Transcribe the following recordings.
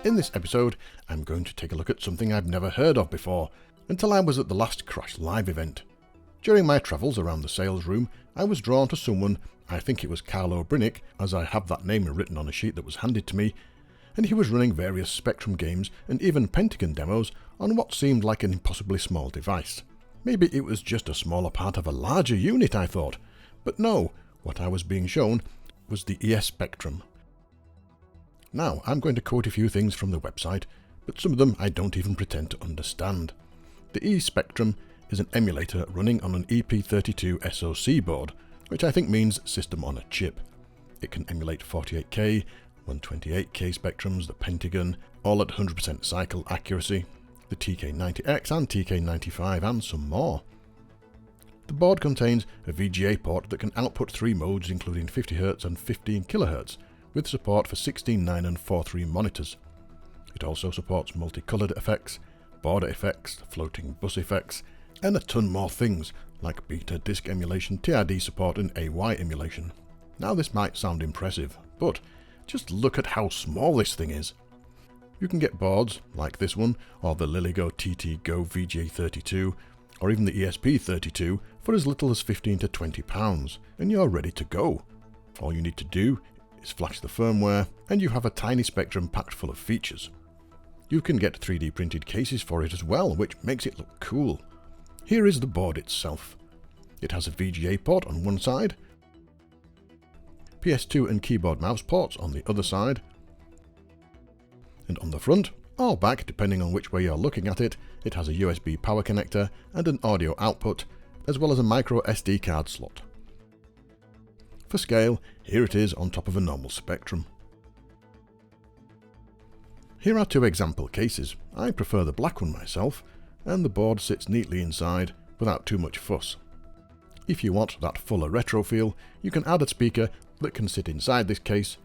In this episode, I'm going to take a look at something I've never heard of before, until I was at the last Crash Live event. During my travels around the sales room, I was drawn to someone, I think it was Carlo Brinick, as I have that name written on a sheet that was handed to me, and he was running various Spectrum games and even Pentagon demos on what seemed like an impossibly small device. Maybe it was just a smaller part of a larger unit, I thought. But no, what I was being shown was the ESpectrum. Now, I'm going to quote a few things from the website, but some of them I don't even pretend to understand. The ESpectrum is an emulator running on an EP32 SoC board, which I think means System on a Chip. It can emulate 48K, 128K spectrums, the Pentagon, all at 100% cycle accuracy, the TK90X and TK95 and some more. The board contains a VGA port that can output 3 modes including 50Hz and 15 kHz, with support for 16:9 and 4:3 monitors. It also supports multicoloured effects, border effects, floating bus effects, and a ton more things like beta disk emulation, TRD support and AY emulation. Now this might sound impressive, but just look at how small this thing is. You can get boards like this one, or the Liligo TT Go VGA32, or even the ESP32 for as little as £15 to £20, and you're ready to go. All you need to do is flash the firmware, and you have a tiny Spectrum packed full of features. You can get 3D printed cases for it as well, which makes it look cool. Here is the board itself. It has a VGA port on one side, PS2 and keyboard mouse ports on the other side, and on the front, or back depending on which way you're looking at it, it has a USB power connector and an audio output, as well as a micro SD card slot. For scale, here it is on top of a normal Spectrum. Here are 2 example cases. I prefer the black one myself, and the board sits neatly inside without too much fuss. If you want that fuller retro feel, you can add a speaker that can sit inside this case,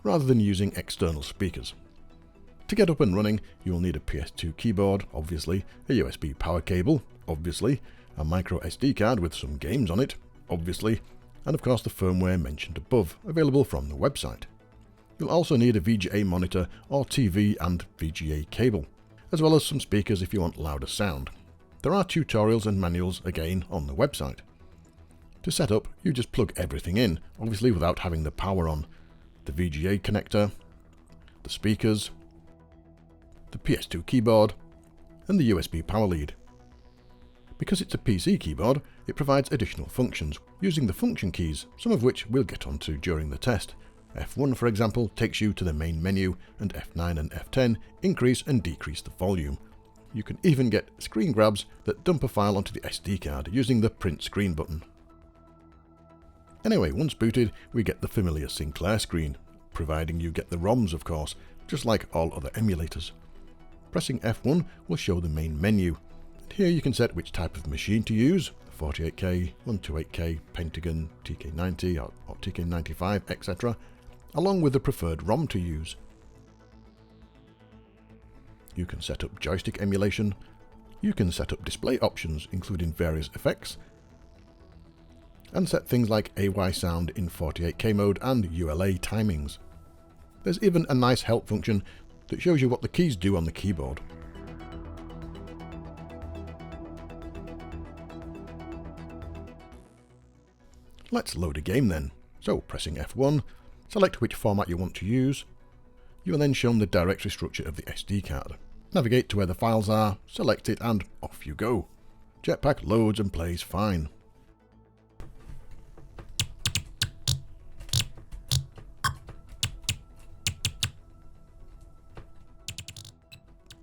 rather than using external speakers. To get up and running, you will need a PS2 keyboard, obviously, a USB power cable, obviously, a micro SD card with some games on it, obviously, and of course the firmware mentioned above, available from the website. You'll also need a VGA monitor or TV and VGA cable, as well as some speakers if you want louder sound. There are tutorials and manuals again on the website. To set up, you just plug everything in, obviously without having the power on. The VGA connector, the speakers, the PS2 keyboard, and the USB power lead. Because it's a PC keyboard, it provides additional functions, using the function keys, some of which we'll get onto during the test. F1, for example, takes you to the main menu, and F9 and F10 increase and decrease the volume. You can even get screen grabs that dump a file onto the SD card using the print screen button. Anyway, once booted, we get the familiar Sinclair screen, providing you get the ROMs of course, just like all other emulators. Pressing F1 will show the main menu. Here you can set which type of machine to use, 48K, 128K, Pentagon, TK90 or TK95, etc., along with the preferred ROM to use. You can set up joystick emulation, you can set up display options including various effects, and set things like AY sound in 48K mode and ULA timings. There's even a nice help function that shows you what the keys do on the keyboard. Let's load a game then. So pressing F1, select which format you want to use. You are then shown the directory structure of the SD card. Navigate to where the files are, select it and off you go. Jetpack loads and plays fine.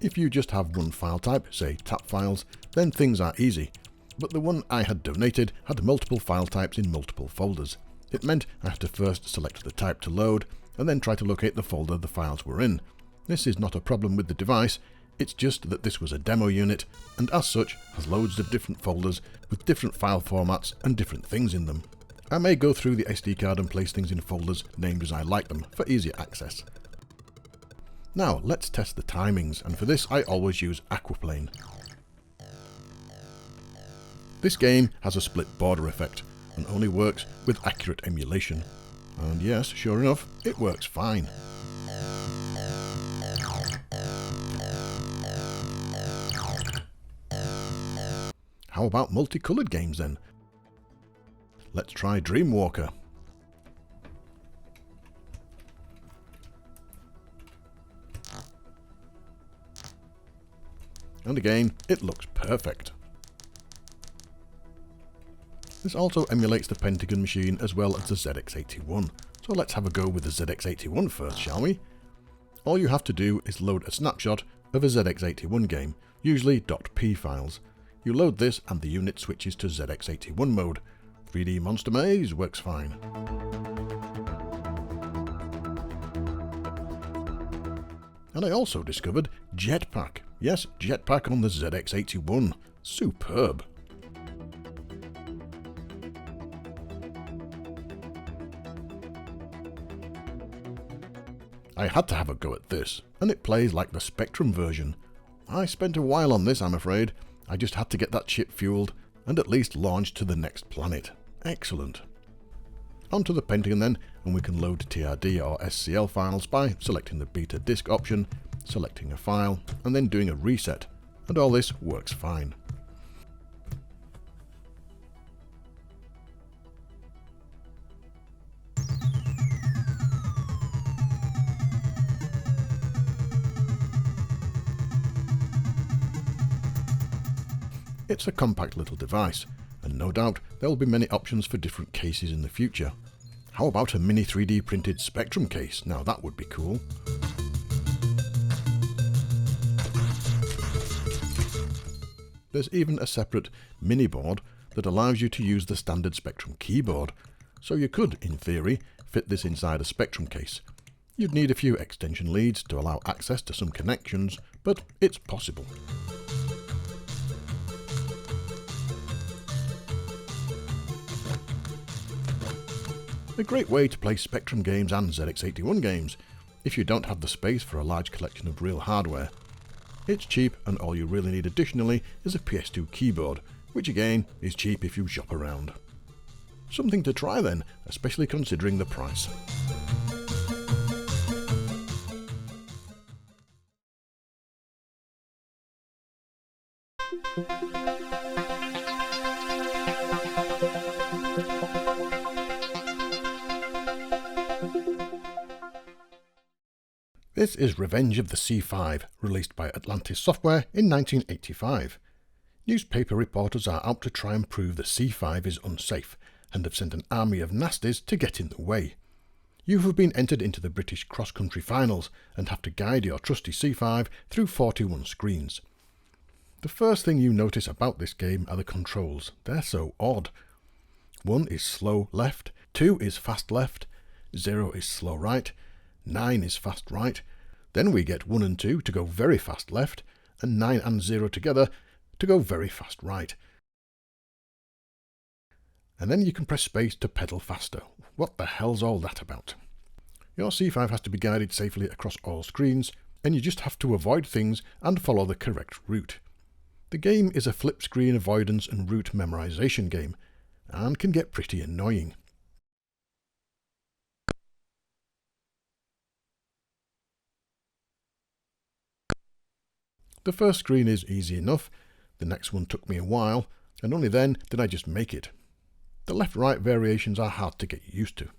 If you just have one file type, say TAP files, then things are easy. But the one I had donated had multiple file types in multiple folders. It meant I had to first select the type to load, and then try to locate the folder the files were in. This is not a problem with the device, it's just that this was a demo unit, and as such has loads of different folders with different file formats and different things in them. I may go through the SD card and place things in folders named as I like them for easier access. Now let's test the timings, and for this I always use Aquaplane. This game has a split border effect and only works with accurate emulation. And yes, sure enough, it works fine. How about multicoloured games then? Let's try Dreamwalker. And again, it looks perfect. This also emulates the Pentagon machine as well as the ZX81. So let's have a go with the ZX81 first, shall we? All you have to do is load a snapshot of a ZX81 game, usually .p files. You load this and the unit switches to ZX81 mode. 3D Monster Maze works fine. And I also discovered Jetpack. Yes, Jetpack on the ZX81. Superb. I had to have a go at this, and it plays like the Spectrum version. I spent a while on this, I'm afraid. I just had to get that ship fueled, and at least launched to the next planet. Excellent. Onto the Pentagon then, and we can load TRD or SCL files by selecting the beta disk option, selecting a file, and then doing a reset. And all this works fine. It's a compact little device, and no doubt there will be many options for different cases in the future. How about a mini 3D printed Spectrum case? Now that would be cool. There's even a separate mini board that allows you to use the standard Spectrum keyboard, so you could, in theory, fit this inside a Spectrum case. You'd need a few extension leads to allow access to some connections, but it's possible. A great way to play Spectrum games and ZX81 games, if you don't have the space for a large collection of real hardware. It's cheap, and all you really need additionally is a PS2 keyboard, which again is cheap if you shop around. Something to try then, especially considering the price. This is Revenge of the C5, released by Atlantis Software in 1985. Newspaper reporters are out to try and prove the C5 is unsafe, and have sent an army of nasties to get in the way. You have been entered into the British cross-country finals, and have to guide your trusty C5 through 41 screens. The first thing you notice about this game are the controls. They're so odd. 1 is slow left, 2 is fast left, 0 is slow right, 9 is fast right, then we get 1 and 2 to go very fast left, and 9 and 0 together to go very fast right. And then you can press space to pedal faster. What the hell's all that about? Your C5 has to be guided safely across all screens, and you just have to avoid things and follow the correct route. The game is a flip screen avoidance and route memorization game, and can get pretty annoying. The first screen is easy enough, the next one took me a while, and only then did I just make it. The left-right variations are hard to get used to.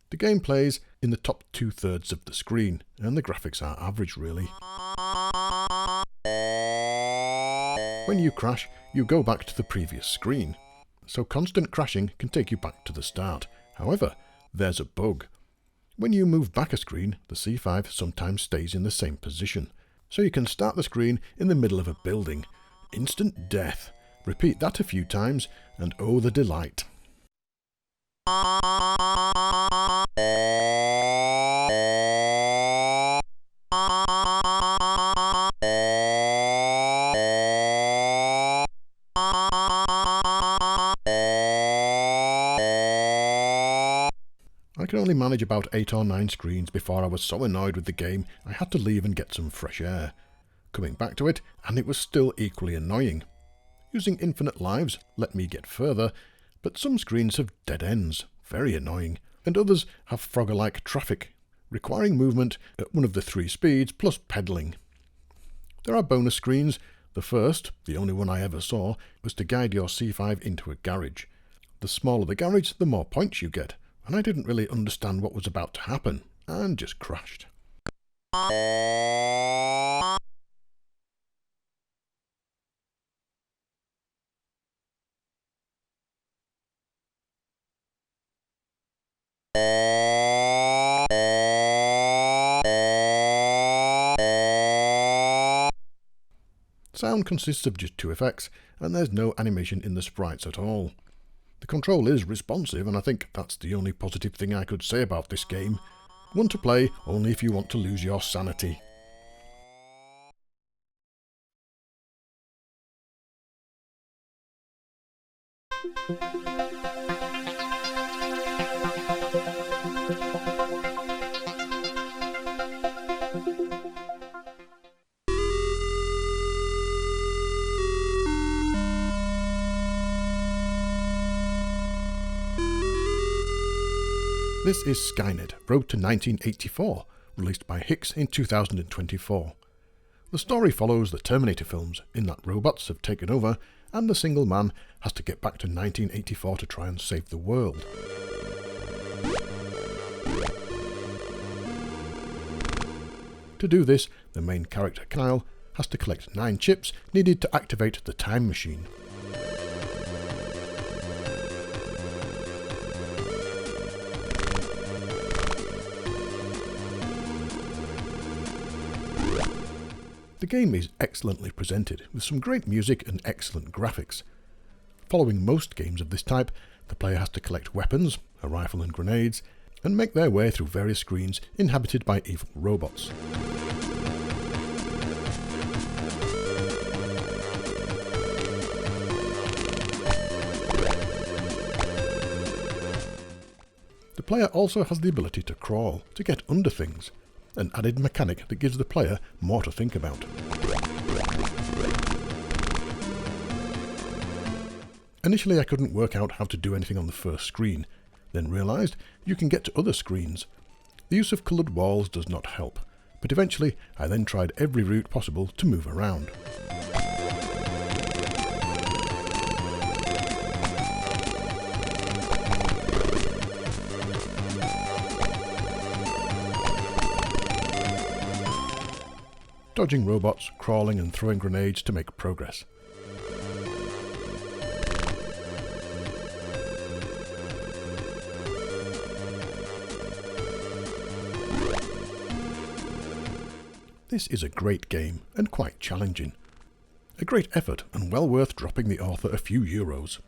The game plays in the top 2/3 of the screen, and the graphics are average really. When you crash, you go back to the previous screen, so constant crashing can take you back to the start. However, there's a bug. When you move back a screen, the C5 sometimes stays in the same position, so you can start the screen in the middle of a building. Instant death. Repeat that a few times, and oh the delight. only manage about 8 or 9 screens before I was so annoyed with the game I had to leave and get some fresh air. Coming back to it, and it was still equally annoying. Using infinite lives let me get further, but some screens have dead ends, very annoying, and others have Frogger-like traffic, requiring movement at one of the 3 speeds plus pedalling. There are bonus screens. The first, the only one I ever saw, was to guide your C5 into a garage. The smaller the garage, the more points you get, and I didn't really understand what was about to happen, and just crashed. Sound consists of just 2 effects, and there's no animation in the sprites at all. The control is responsive, and I think that's the only positive thing I could say about this game. One to play only if you want to lose your sanity. This is Skynet Road to 1984, released by Hicks in 2024. The story follows the Terminator films, in that robots have taken over, and the single man has to get back to 1984 to try and save the world. To do this, the main character Kyle has to collect 9 chips needed to activate the time machine. The game is excellently presented, with some great music and excellent graphics. Following most games of this type, the player has to collect weapons, a rifle and grenades, and make their way through various screens inhabited by evil robots. The player also has the ability to crawl, to get under things, an added mechanic that gives the player more to think about. Initially I couldn't work out how to do anything on the first screen, then realised you can get to other screens. The use of coloured walls does not help, but eventually I then tried every route possible to move around. Dodging robots, crawling and throwing grenades to make progress. This is a great game and quite challenging. A great effort and well worth dropping the author a few euros.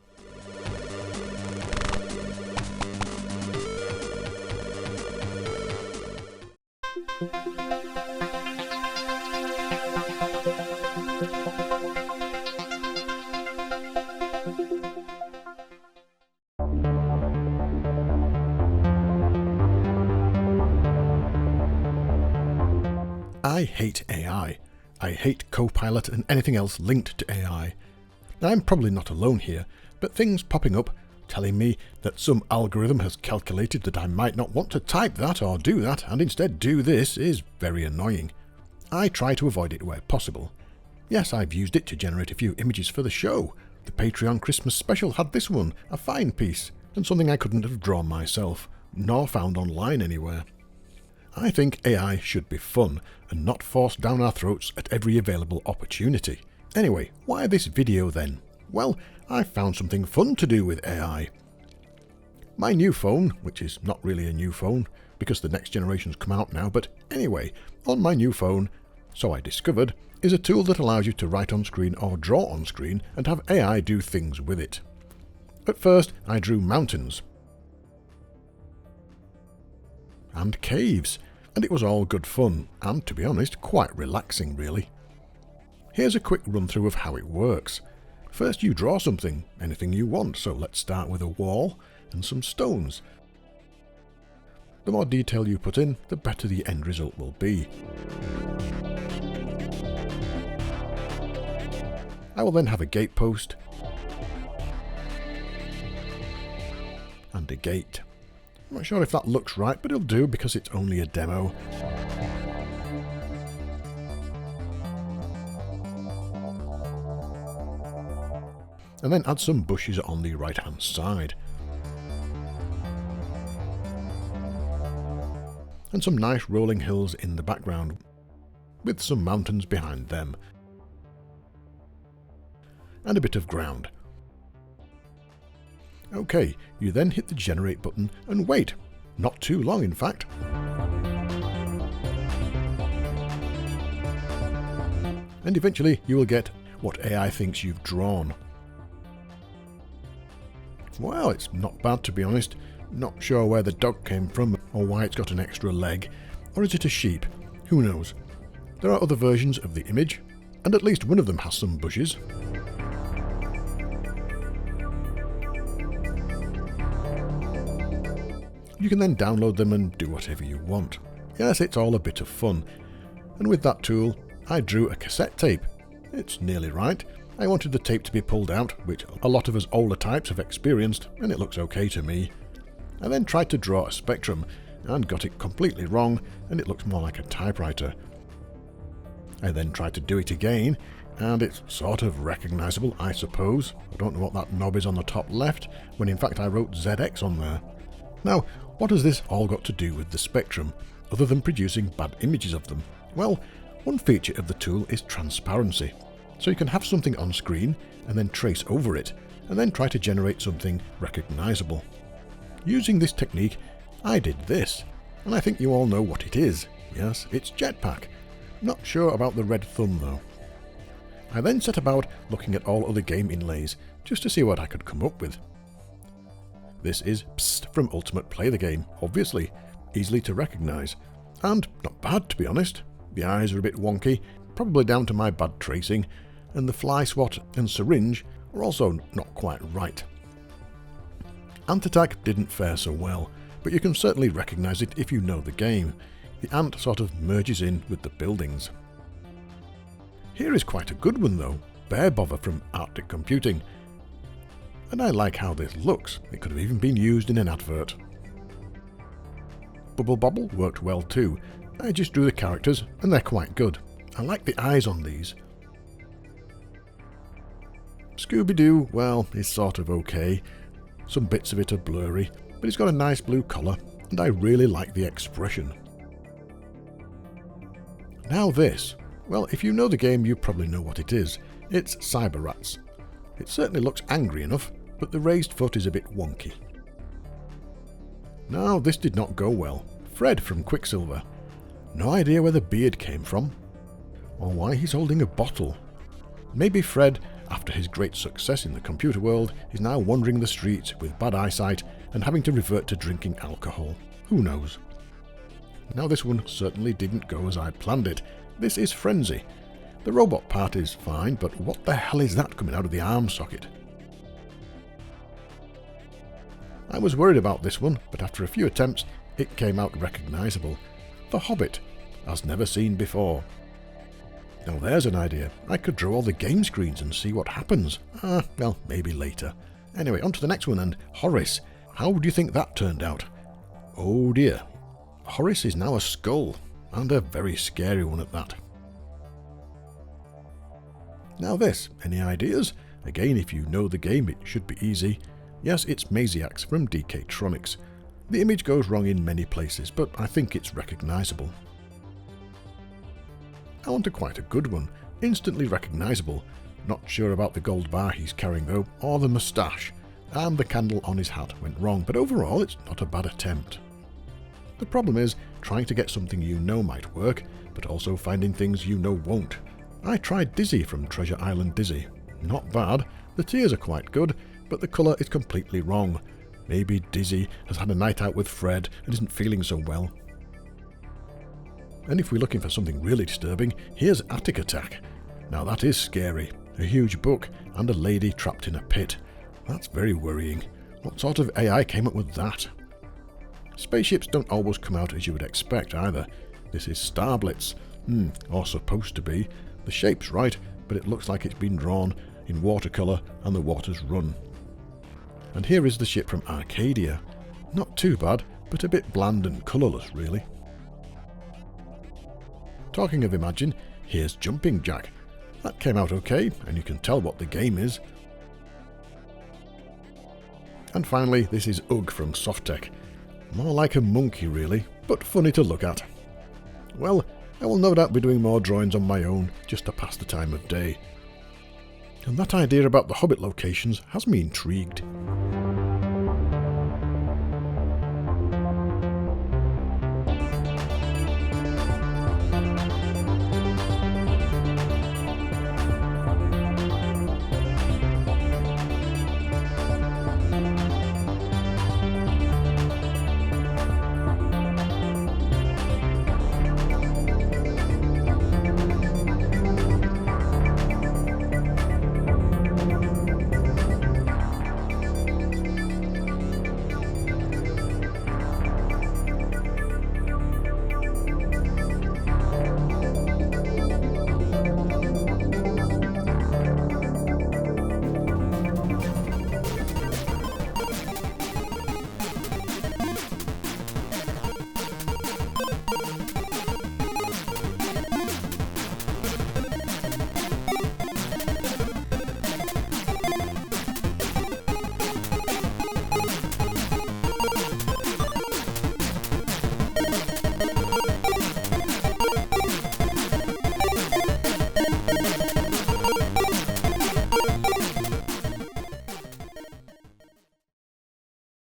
I hate AI. I hate Copilot and anything else linked to AI. Now, I'm probably not alone here, but things popping up telling me that some algorithm has calculated that I might not want to type that or do that and instead do this is very annoying. I try to avoid it where possible. Yes, I've used it to generate a few images for the show. The Patreon Christmas special had this one, a fine piece, and something I couldn't have drawn myself, nor found online anywhere. I think AI should be fun, and not forced down our throats at every available opportunity. Anyway, why this video then? Well, I found something fun to do with AI. My new phone, which is not really a new phone, because the next generation's come out now, but anyway, on my new phone, so I discovered, is a tool that allows you to write on screen or draw on screen and have AI do things with it. At first, I drew mountains and caves, and it was all good fun, and to be honest, quite relaxing really. Here's a quick run through of how it works. First you draw something, anything you want, so let's start with a wall and some stones. The more detail you put in, the better the end result will be. I will then have a gate post and a gate. I'm not sure if that looks right, but it'll do because it's only a demo. And then add some bushes on the right hand side. And some nice rolling hills in the background, with some mountains behind them. And a bit of ground. Okay, you then hit the generate button and wait. Not too long, in fact. And eventually you will get what AI thinks you've drawn. Well, it's not bad, to be honest. Not sure where the dog came from or why it's got an extra leg. Or is it a sheep? Who knows? There are other versions of the image, and at least one of them has some bushes. You can then download them and do whatever you want. Yes, it's all a bit of fun. And with that tool, I drew a cassette tape. It's nearly right. I wanted the tape to be pulled out, which a lot of us older types have experienced, and it looks okay to me. I then tried to draw a spectrum, and got it completely wrong, and it looks more like a typewriter. I then tried to do it again, and it's sort of recognisable, I suppose. I don't know what that knob is on the top left, when in fact I wrote ZX on there. Now, what has this all got to do with the spectrum, other than producing bad images of them? Well, one feature of the tool is transparency. So you can have something on screen, and then trace over it, and then try to generate something recognisable. Using this technique, I did this, and I think you all know what it is. Yes, it's Jetpack. Not sure about the red thumb though. I then set about looking at all other game inlays, just to see what I could come up with. This is Psst from Ultimate Play the Game, obviously, easily to recognise, and not bad to be honest. The eyes are a bit wonky, probably down to my bad tracing, and the fly swat and syringe are also not quite right. Ant Attack didn't fare so well, but you can certainly recognise it if you know the game. The ant sort of merges in with the buildings. Here is quite a good one though, Bear Bother from Arctic Computing. And I like how this looks. It could have even been used in an advert. Bubble Bobble worked well too. I just drew the characters and they're quite good. I like the eyes on these. Scooby-Doo, well, is sort of okay. Some bits of it are blurry, but it's got a nice blue collar and I really like the expression. Now this. Well, if you know the game, you probably know what it is. It's Cyber Rats. It certainly looks angry enough, but the raised foot is a bit wonky. Now, this did not go well. Fred from Quicksilver. No idea where the beard came from, or why he's holding a bottle. Maybe Fred, after his great success in the computer world, is now wandering the streets with bad eyesight and having to revert to drinking alcohol. Who knows? Now this one certainly didn't go as I planned it. This is Frenzy. The robot part is fine, but what the hell is that coming out of the arm socket? I was worried about this one, but after a few attempts, it came out recognisable. The Hobbit, as never seen before. Now there's an idea. I could draw all the game screens and see what happens. Well, maybe later. Anyway, on to the next one, and Horace. How do you think that turned out? Oh dear. Horace is now a skull, and a very scary one at that. Now this, any ideas? Again, if you know the game, it should be easy. Yes, it's Maziax from DK-Tronics. The image goes wrong in many places, but I think it's recognisable. I want quite a good one, instantly recognisable. Not sure about the gold bar he's carrying though, or the moustache. And the candle on his hat went wrong, but overall it's not a bad attempt. The problem is, trying to get something you know might work, but also finding things you know won't. I tried Dizzy from Treasure Island Dizzy. Not bad, the tears are quite good, but the colour is completely wrong. Maybe Dizzy has had a night out with Fred and isn't feeling so well. And if we're looking for something really disturbing, here's Attic Attack. Now that is scary. A huge book and a lady trapped in a pit. That's very worrying. What sort of AI came up with that? Spaceships don't always come out as you would expect either. This is Starblitz. Or supposed to be. The shape's right, but it looks like it's been drawn in watercolour and the water's run. And here is the ship from Arcadia. Not too bad, but a bit bland and colourless really. Talking of Imagine, here's Jumping Jack. That came out okay, and you can tell what the game is. And finally, this is Ugg from Softtech. More like a monkey really, but funny to look at. Well, I will no doubt be doing more drawings on my own, just to pass the time of day. And that idea about the Hobbit locations has me intrigued.